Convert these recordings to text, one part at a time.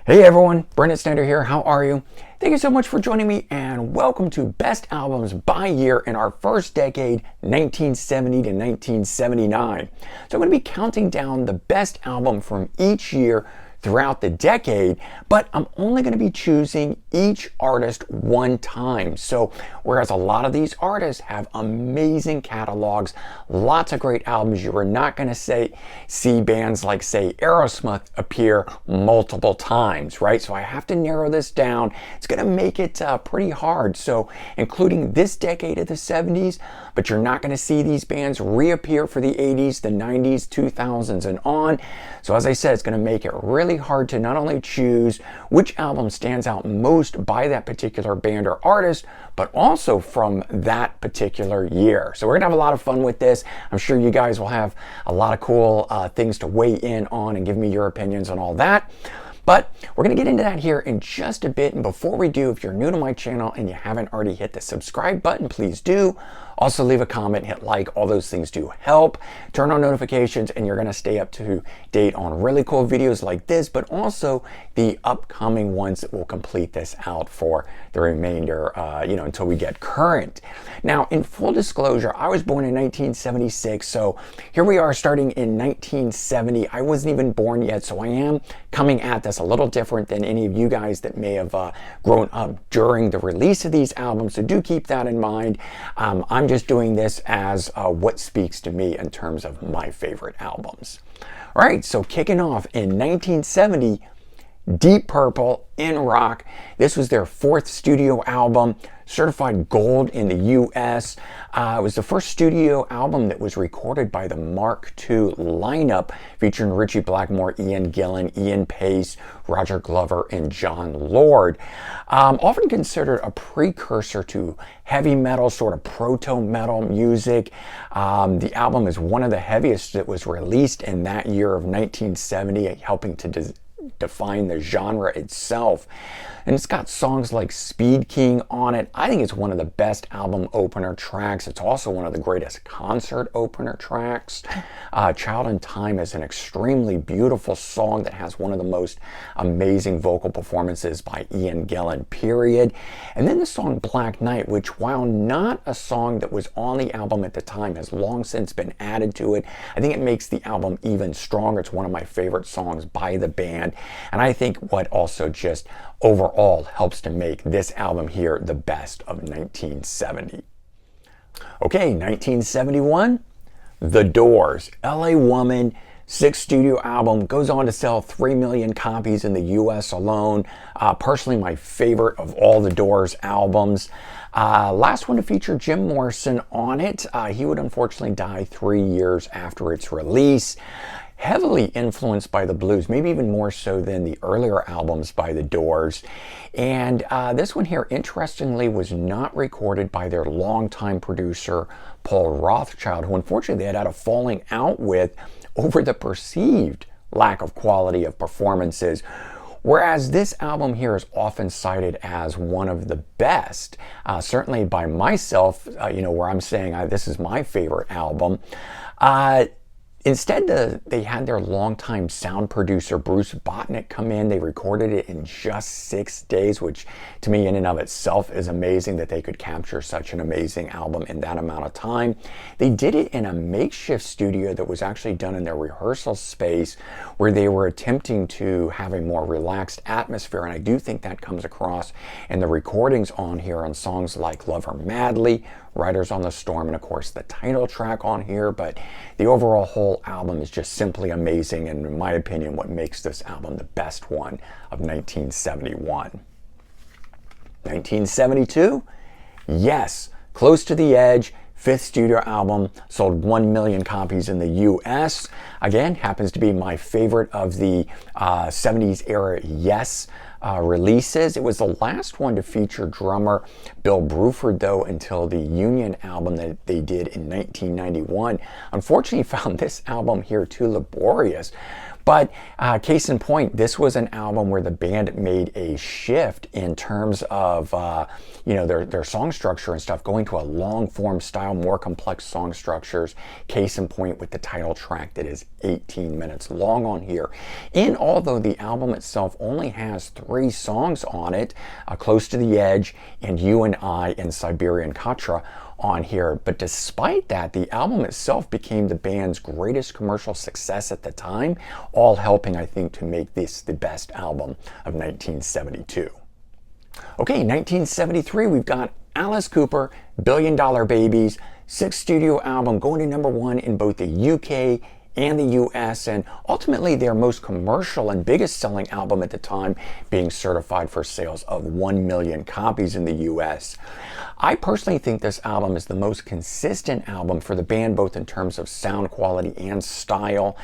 Hey everyone, Brendan Snyder here. How are you? Thank you so much for joining me and welcome to Best Albums by Year in our first decade, 1970 to 1979. So I'm going to be counting down the best album from each year throughout the decade, but I'm only going to be choosing each artist one time. So whereas a lot of these artists have amazing catalogs, lots of great albums, you are not going to see bands like, say, Aerosmith appear multiple times, right? So I have to narrow this down. It's going to make it pretty hard. So including this decade of the 70s, but you're not going to see these bands reappear for the 80s, the 90s, 2000s, and on. So as I said, it's going to make it really hard to not only choose which album stands out most by that particular band or artist, but also from that particular year. So we're going to have a lot of fun with this. I'm sure you guys will have a lot of cool things to weigh in on and give me your opinions on all that. But we're going to get into that here in just a bit. And before we do, if you're new to my channel and you haven't already hit the subscribe button, please do. Also leave a comment, hit like, all those things do help. Turn on notifications and you're going to stay up to date on really cool videos like this, but also the upcoming ones that will complete this out for the remainder, until we get current. Now, in full disclosure, I was born in 1976, so here we are starting in 1970. I wasn't even born yet, so I am coming at this a little different than any of you guys that may have grown up during the release of these albums, so do keep that in mind. I'm just doing this as what speaks to me in terms of my favorite albums. All right, so kicking off in 1970, Deep Purple in rock. This was their fourth studio album, certified gold in the US. It was the first studio album that was recorded by the Mark II lineup, featuring Ritchie Blackmore, Ian Gillan, Ian Pace, Roger Glover, and John Lord. Often considered a precursor to heavy metal, sort of proto-metal music. The album is one of the heaviest that was released in that year of 1970, helping to define the genre itself. And it's got songs like Speed King on it. I think it's one of the best album opener tracks. It's also one of the greatest concert opener tracks. Child in Time is an extremely beautiful song that has one of the most amazing vocal performances by Ian Gillan, period. And then the song Black Knight, which, while not a song that was on the album at the time, has long since been added to it. I think it makes the album even stronger. It's one of my favorite songs by the band. And I think what also just overall helps to make this album here the best of 1970. Okay, 1971, The Doors, LA Woman, sixth studio album, goes on to sell 3 million copies in the US alone. Personally, my favorite of all the Doors albums. Last one to feature Jim Morrison on it. He would unfortunately die 3 years after its release. Heavily influenced by the blues, maybe even more so than the earlier albums by the Doors. And this one here, interestingly, was not recorded by their longtime producer, Paul Rothchild, who unfortunately they had a falling out with over the perceived lack of quality of performances. Whereas this album here is often cited as one of the best, certainly by myself, where I'm saying this is my favorite album. Instead, they had their longtime sound producer, Bruce Botnick, come in. They recorded it in just 6 days, which to me in and of itself is amazing that they could capture such an amazing album in that amount of time. They did it in a makeshift studio that was actually done in their rehearsal space, where they were attempting to have a more relaxed atmosphere. And I do think that comes across in the recordings on here on songs like Love Her Madly, Riders on the Storm, and of course the title track on here. But the overall whole album is just simply amazing, and in my opinion, what makes this album the best one of 1971. 1972, yes, Close to the Edge, fifth studio album, sold 1 million copies in the US. Again, happens to be my favorite of the 70s era Yes releases. It was the last one to feature drummer Bill Bruford, though, until the Union album that they did in 1991. Unfortunately, found this album here too laborious. But case in point, this was an album where the band made a shift in terms of their song structure and stuff, going to a long form style, more complex song structures. Case in point with the title track that is 18 minutes long on here. And although the album itself only has 3 songs on it, Close to the Edge and You and I and Siberian Katra on here, but despite that, the album itself became the band's greatest commercial success at the time, all helping, I think, to make this the best album of 1972. Okay, 1973, we've got Alice Cooper, Billion Dollar Babies, 6th studio album, going to #1 in both the UK and the US, and ultimately their most commercial and biggest selling album at the time, being certified for sales of 1 million copies in the US. I personally think this album is the most consistent album for the band, both in terms of sound quality and style.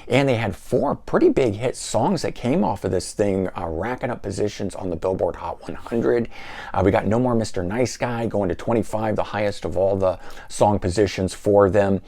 And they had 4 pretty big hit songs that came off of this thing, racking up positions on the Billboard Hot 100. We got No More Mr. Nice Guy going to 25, the highest of all the song positions for them.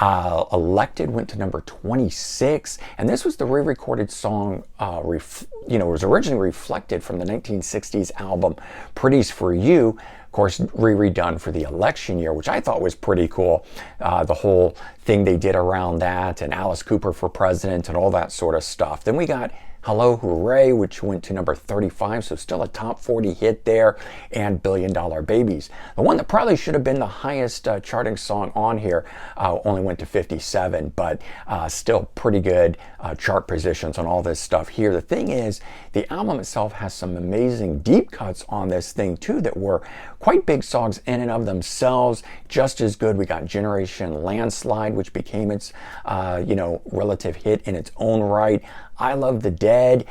Elected went to number 26, and this was the re-recorded song, it was originally reflected from the 1960s album Pretty's for You, of course redone for the election year, which I thought was pretty cool. The whole thing they did around that, and Alice Cooper for president and all that sort of stuff. Then we got Hello Hooray, which went to number 35, so still a top 40 hit there, and Billion Dollar Babies. The one that probably should have been the highest charting song on here only went to 57, but still pretty good chart positions on all this stuff here. The thing is, the album itself has some amazing deep cuts on this thing too that were quite big songs in and of themselves, just as good. We got Generation Landslide, which became its relative hit in its own right. I Love the Dead.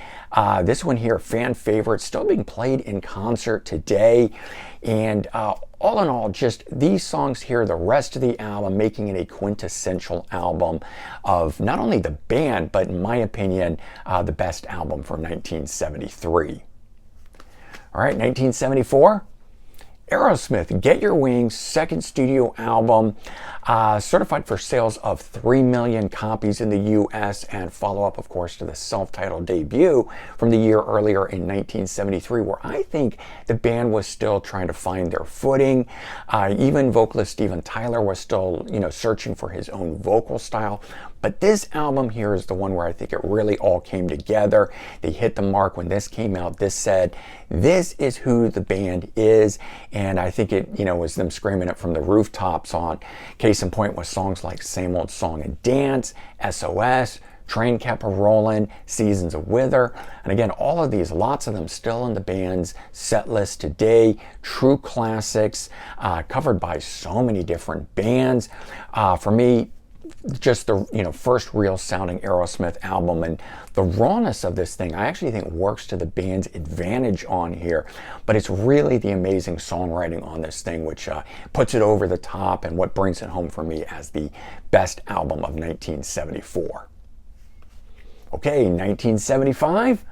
This one here, fan favorite, still being played in concert today. And all in all, just these songs here, the rest of the album, making it a quintessential album of not only the band, but in my opinion, the best album for 1973. All right, 1974. Aerosmith, Get Your Wings, 2nd studio album, certified for sales of 3 million copies in the US, and follow-up, of course, to the self-titled debut from the year earlier in 1973, where I think the band was still trying to find their footing. Even vocalist Steven Tyler was still, searching for his own vocal style. But this album here is the one where I think it really all came together. They hit the mark when this came out. This said, this is who the band is. And I think it, was them screaming it from the rooftops on. Case in point was songs like Same Old Song and Dance, SOS, Train Kept A-Rollin', Seasons of Wither. And again, all of these, lots of them still in the band's set list today. True classics, covered by so many different bands. For me, just the first real sounding Aerosmith album, and the rawness of this thing I actually think works to the band's advantage on here, but it's really the amazing songwriting on this thing which puts it over the top and what brings it home for me as the best album of 1974. Okay, 1975,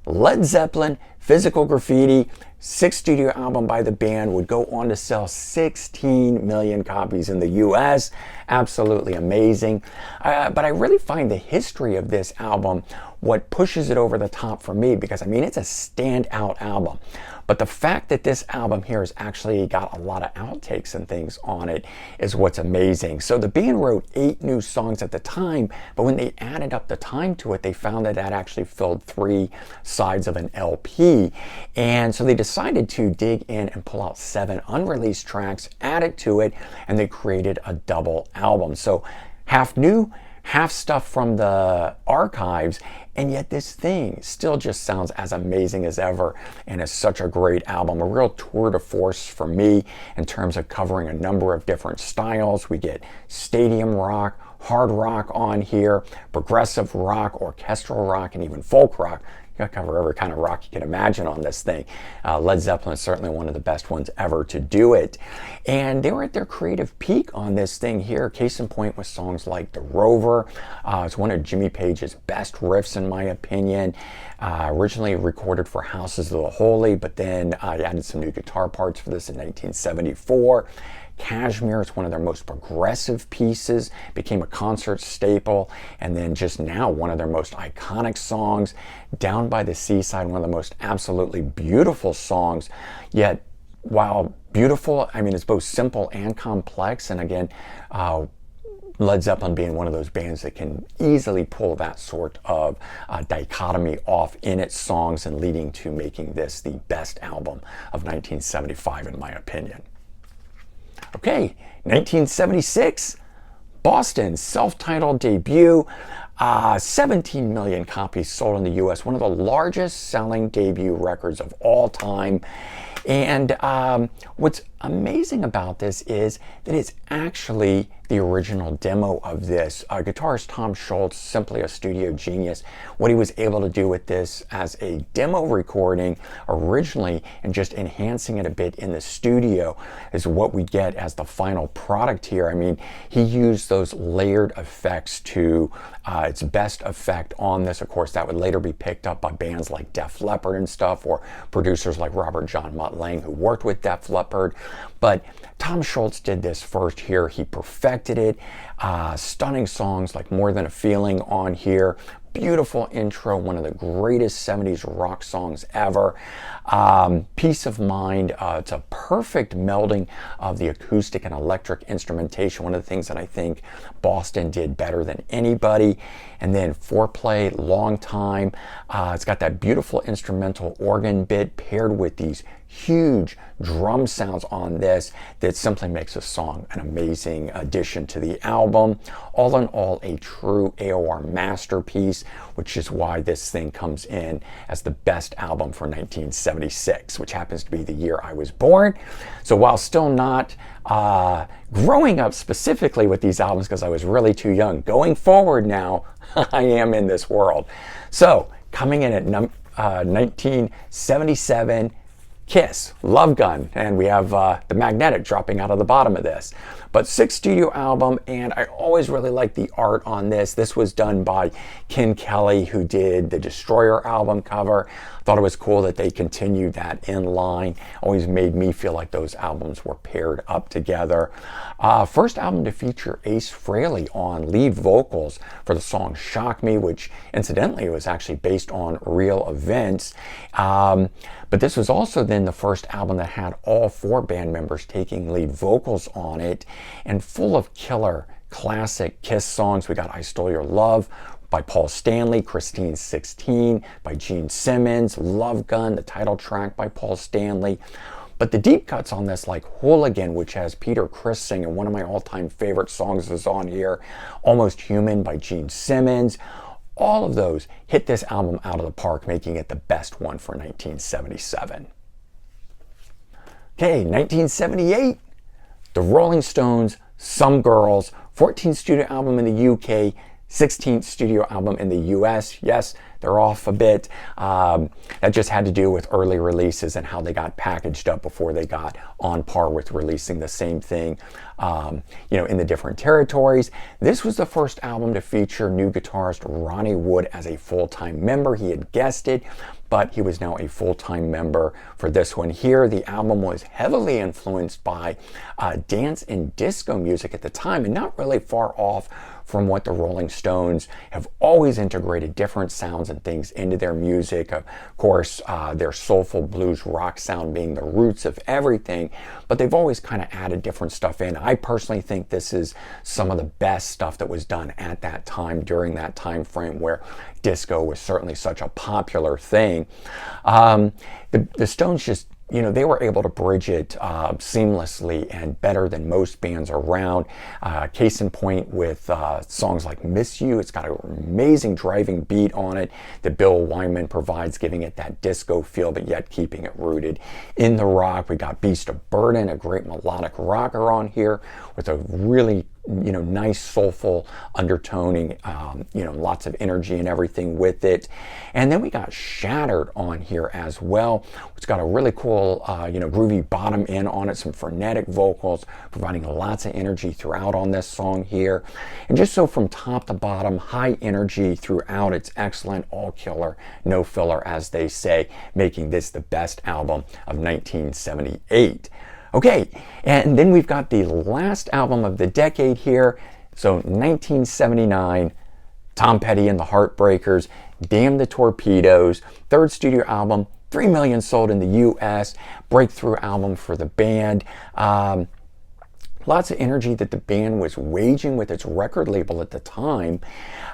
Led Zeppelin, Physical Graffiti, 6th studio album by the band, would go on to sell 16 million copies in the US. Absolutely amazing. But I really find the history of this album what pushes it over the top for me, because it's a standout album. But the fact that this album here has actually got a lot of outtakes and things on it is what's amazing. So the band wrote 8 new songs at the time, but when they added up the time to it, they found that actually filled 3 sides of an LP. And so they decided to dig in and pull out 7 unreleased tracks, add it to it, and they created a double album. So half new, half stuff from the archives, and yet this thing still just sounds as amazing as ever and is such a great album. A real tour de force for me in terms of covering a number of different styles. We get stadium rock, hard rock on here, progressive rock, orchestral rock, and even folk rock. cover every kind of rock you can imagine on this thing. Led Zeppelin is certainly one of the best ones ever to do it. And they were at their creative peak on this thing here. Case in point with songs like The Rover. It's one of Jimmy Page's best riffs in my opinion. Originally recorded for Houses of the Holy, but then I added some new guitar parts for this in 1974. Kashmir is one of their most progressive pieces, became a concert staple, and then just now one of their most iconic songs. Down by the Seaside, one of the most absolutely beautiful songs, yet while beautiful, I mean, it's both simple and complex. And again, Led Zeppelin being one of those bands that can easily pull that sort of dichotomy off in its songs and leading to making this the best album of 1975 in my opinion. Okay, 1976, Boston's self-titled debut, 17 million copies sold in the US, one of the largest selling debut records of all time. And what's amazing about this is that it's actually the original demo of this. Guitarist Tom Scholz, simply a studio genius. What he was able to do with this as a demo recording originally and just enhancing it a bit in the studio is what we get as the final product here. I mean, he used those layered effects to its best effect on this. Of course, that would later be picked up by bands like Def Leppard and stuff, or producers like Robert John Mutt Lange who worked with Def Leppard. But Tom Scholz did this first here. He perfected it. Stunning songs like More Than a Feeling on here. Beautiful intro, one of the greatest 70s rock songs ever. Peace of Mind, it's a perfect melding of the acoustic and electric instrumentation, one of the things that I think Boston did better than anybody. And then Foreplay, Long Time. It's got that beautiful instrumental organ bit paired with these huge drum sounds on this that simply makes a song an amazing addition to the album. All in all, a true AOR masterpiece, which is why this thing comes in as the best album for 1976, which happens to be the year I was born. So while still not growing up specifically with these albums because I was really too young, going forward now, I am in this world. So coming in at 1977, Kiss, Love Gun, and we have the Magnetic dropping out of the bottom of this. But 6th studio album, and I always really liked the art on this. This was done by Ken Kelly, who did the Destroyer album cover. Thought it was cool that they continued that in line. Always made me feel like those albums were paired up together. First album to feature Ace Frehley on lead vocals for the song Shock Me, which incidentally was actually based on real events. But this was also then the first album that had all 4 band members taking lead vocals on it, and full of killer classic Kiss songs. We got I Stole Your Love by Paul Stanley, Christine 16 by Gene Simmons, Love Gun, the title track by Paul Stanley. But the deep cuts on this, like Hooligan, which has Peter Criss singing, one of my all-time favorite songs is on here, Almost Human by Gene Simmons. All of those hit this album out of the park, making it the best one for 1977. Okay, 1978, the Rolling Stones, Some Girls, 14th studio album in the UK, 16th studio album in the US. Yes, they're off a bit. That just had to do with early releases and how they got packaged up before they got on par with releasing the same thing, in the different territories. This was the first album to feature new guitarist Ronnie Wood as a full-time member. He had guested, but he was now a full-time member for this one here. The album was heavily influenced by dance and disco music at the time, and not really far off from what the Rolling Stones have always integrated different sounds and things into their music. Of course, their soulful blues rock sound being the roots of everything, but they've always kind of added different stuff in. I personally think this is some of the best stuff that was done at that time, during that time frame where disco was certainly such a popular thing. The Stones just, they were able to bridge it seamlessly and better than most bands around. Case in point with songs like Miss You. It's got an amazing driving beat on it that Bill Wyman provides, giving it that disco feel, but yet keeping it rooted in the rock. We got Beast of Burden, a great melodic rocker on here with a really nice soulful undertoning, lots of energy and everything with it. And then we got Shattered on here as well. It's got a really cool, groovy bottom end on it, some frenetic vocals, providing lots of energy throughout on this song here. And just so from top to bottom, high energy throughout. It's excellent, all killer, no filler, as they say, making this the best album of 1978. Okay, and then we've got the last album of the decade here. So 1979, Tom Petty and the Heartbreakers, Damn the Torpedoes, third studio album, 3 million sold in the US, breakthrough album for the band. Lots of energy that the band was waging with its record label at the time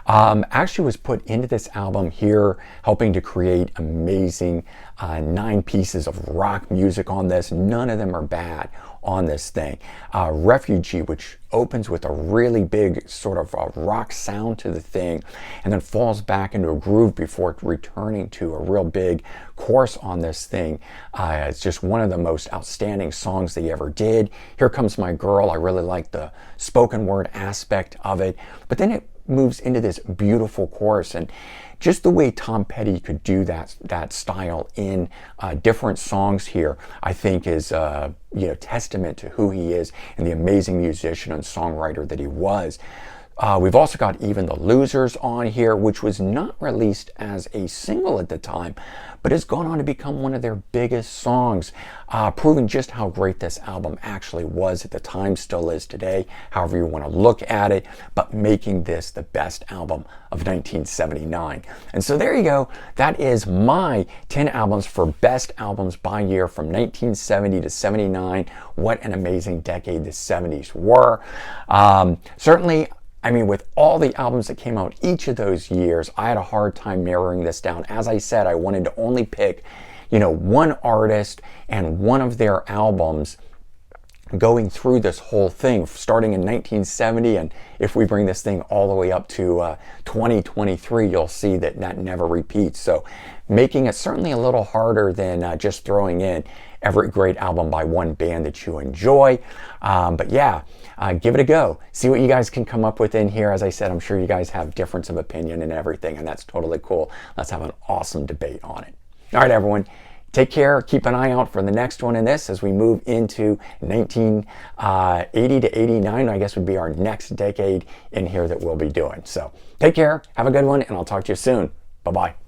actually was put into this album here, helping to create amazing 9 pieces of rock music on this. None of them are bad on this thing. Refugee, which opens with a really big sort of rock sound to the thing and then falls back into a groove before returning to a real big chorus on this thing. It's just one of the most outstanding songs they ever did. Here Comes My Girl, I really like the spoken word aspect of it, but then it moves into this beautiful chorus, and just the way Tom Petty could do that style in different songs here, I think is testament to who he is and the amazing musician and songwriter that he was. We've also got Even the Losers on here, which was not released as a single at the time, but has gone on to become one of their biggest songs, proving just how great this album actually was at the time, still is today, however you want to look at it, but making this the best album of 1979. And so there you go. That is my 10 albums for best albums by year from 1970 to 79. What an amazing decade the 70s were. Certainly, with all the albums that came out each of those years, I had a hard time narrowing this down. As I said, I wanted to only pick, one artist and one of their albums going through this whole thing, starting in 1970. And if we bring this thing all the way up to 2023, you'll see that never repeats. So making it certainly a little harder than just throwing in every great album by one band that you enjoy. But yeah, give it a go. See what you guys can come up with in here. As I said, I'm sure you guys have difference of opinion and everything, and that's totally cool. Let's have an awesome debate on it. All right, everyone. Take care. Keep an eye out for the next one in this as we move into 1980 to 89, I guess would be our next decade in here that we'll be doing. So take care. Have a good one, and I'll talk to you soon. Bye-bye.